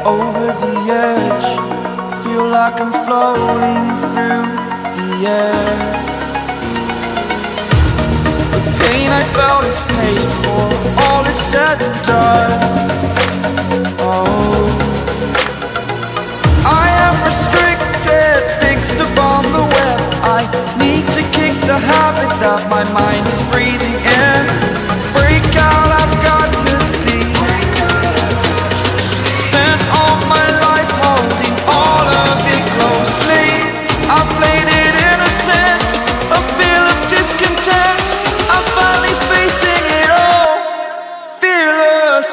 Over the edge, feel like I'm floating through the air. The pain I felt is paid for, all is said and done. Oh, I am restricted, fixed upon the web. I need to kick the habit that my mind is breathing in. Break out, I've got to see. Spent all my life holding all of it closely. I played it innocent, a feel of discontent. I'm finally facing it all, fearless.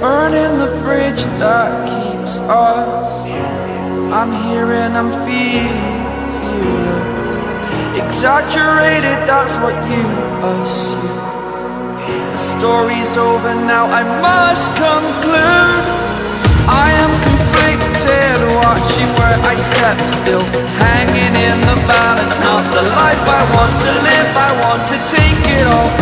Burning the bridge that keeps us. I'm here and I'm feeling fearless. Exaggerated, that's what you assume. The story's over now, I must conclude. I am conflicted, watching where I step still, hanging in the balance. Not the life I want to live, I want to take it all.